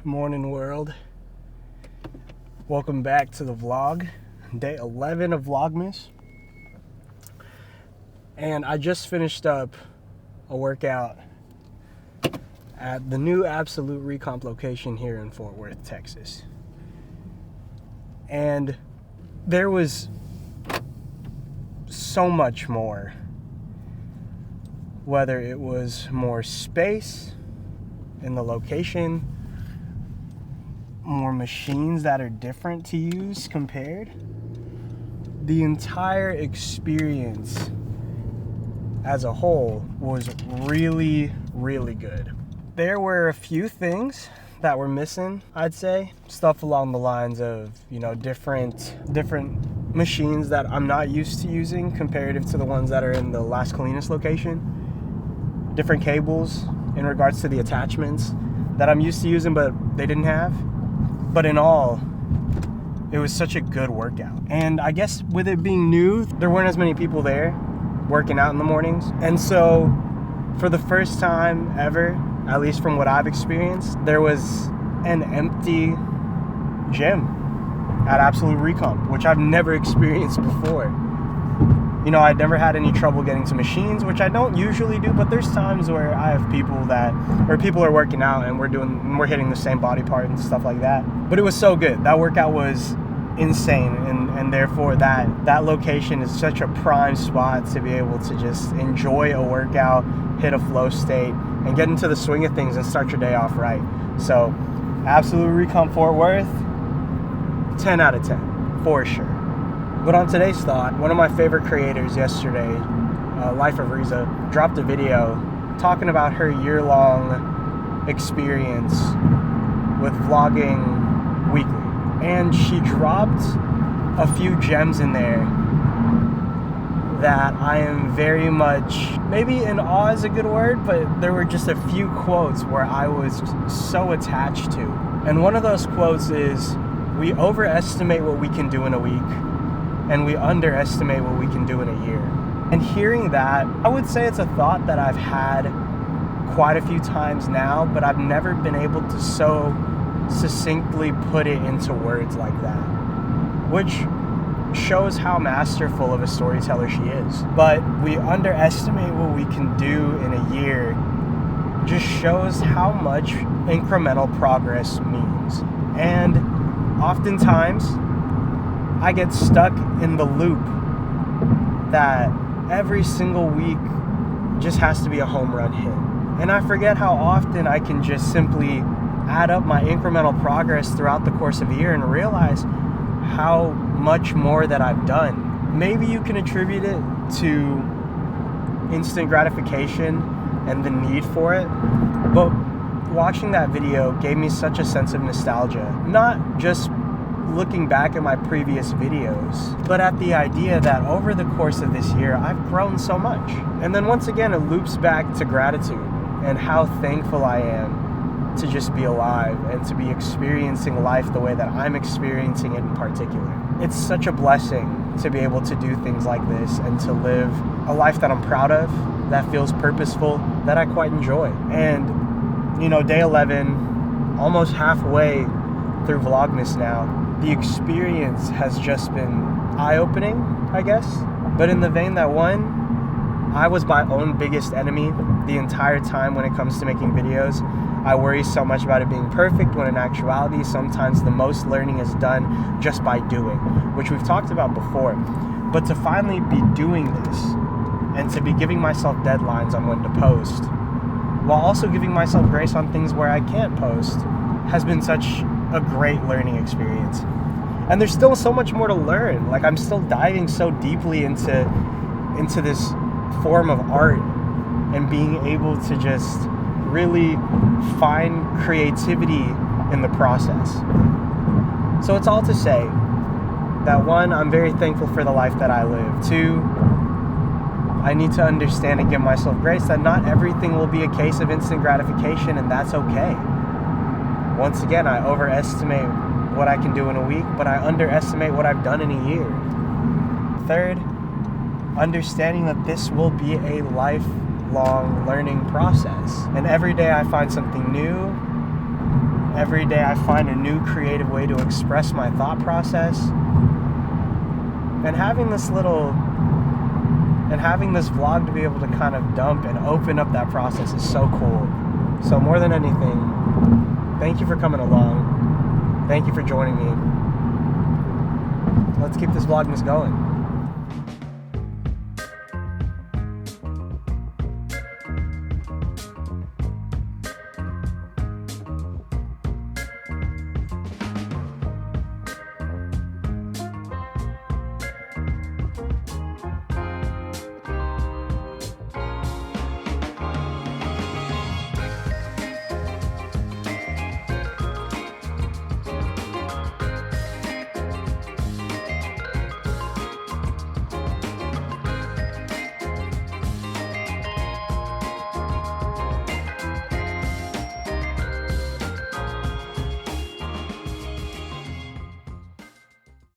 Morning world. Welcome back to the vlog. Day 11 of Vlogmas. And I just finished up a workout at the new Absolute Recomp location here in Fort Worth, Texas. And there was so much more. Whether it was more space in the location, more machines that are different to use compared. The entire experience as a whole was really, really good. There were a few things that were missing, I'd say. Stuff along the lines of, different machines that I'm not used to using comparative to the ones that are in the Las Colinas location. Different cables in regards to the attachments that I'm used to using but they didn't have. But in all, it was such a good workout. And I guess with it being new, there weren't as many people there working out in the mornings. And so for the first time ever, at least from what I've experienced, there was an empty gym at Absolute Recomp, which I've never experienced before. I'd never had any trouble getting to machines, which I don't usually do, but there's times where I have people are working out and we're hitting the same body part and stuff like that. But it was so good. That workout was insane, and therefore that location is such a prime spot to be able to just enjoy a workout, hit a flow state, and get into the swing of things and start your day off right. So, Absolute Recomp Fort Worth, 10 out of 10, for sure. But on today's thought, one of my favorite creators yesterday, Life of Riza, dropped a video talking about her year-long experience with vlogging weekly. And she dropped a few gems in there that I am very much, maybe in awe is a good word, but there were just a few quotes where I was so attached to. And one of those quotes is, "We overestimate what we can do in a week, and we underestimate what we can do in a year." And hearing that, I would say it's a thought that I've had quite a few times now, but I've never been able to so succinctly put it into words like that, which shows how masterful of a storyteller she is. But we underestimate what we can do in a year just shows how much incremental progress means. And oftentimes, I get stuck in the loop that every single week just has to be a home run hit. And I forget how often I can just simply add up my incremental progress throughout the course of a year and realize how much more that I've done. Maybe you can attribute it to instant gratification and the need for it, but watching that video gave me such a sense of nostalgia. Not just looking back at my previous videos, but at the idea that over the course of this year, I've grown so much. And then once again, it loops back to gratitude and how thankful I am to just be alive and to be experiencing life the way that I'm experiencing it in particular. It's such a blessing to be able to do things like this and to live a life that I'm proud of, that feels purposeful, that I quite enjoy. And, day 11, almost halfway through Vlogmas now, the experience has just been eye-opening, I guess. But in the vein that I was my own biggest enemy the entire time when it comes to making videos. I worry so much about it being perfect when in actuality, sometimes the most learning is done just by doing, which we've talked about before. But to finally be doing this and to be giving myself deadlines on when to post, while also giving myself grace on things where I can't post, has been such a great learning experience. And there's still so much more to learn. Like, I'm still diving so deeply into this form of art and being able to just really find creativity in the process. So it's all to say that 1, I'm very thankful for the life that I live. 2, I need to understand and give myself grace that not everything will be a case of instant gratification, and that's okay. Once again, I overestimate what I can do in a week, but I underestimate what I've done in a year. 3rd, understanding that this will be a lifelong learning process. And every day I find something new Every day I find a new creative way to express my thought process. And having this vlog to be able to kind of dump and open up that process is so cool. So more than anything, thank you for coming along. Thank you for joining me. Let's keep this Vlogmas going.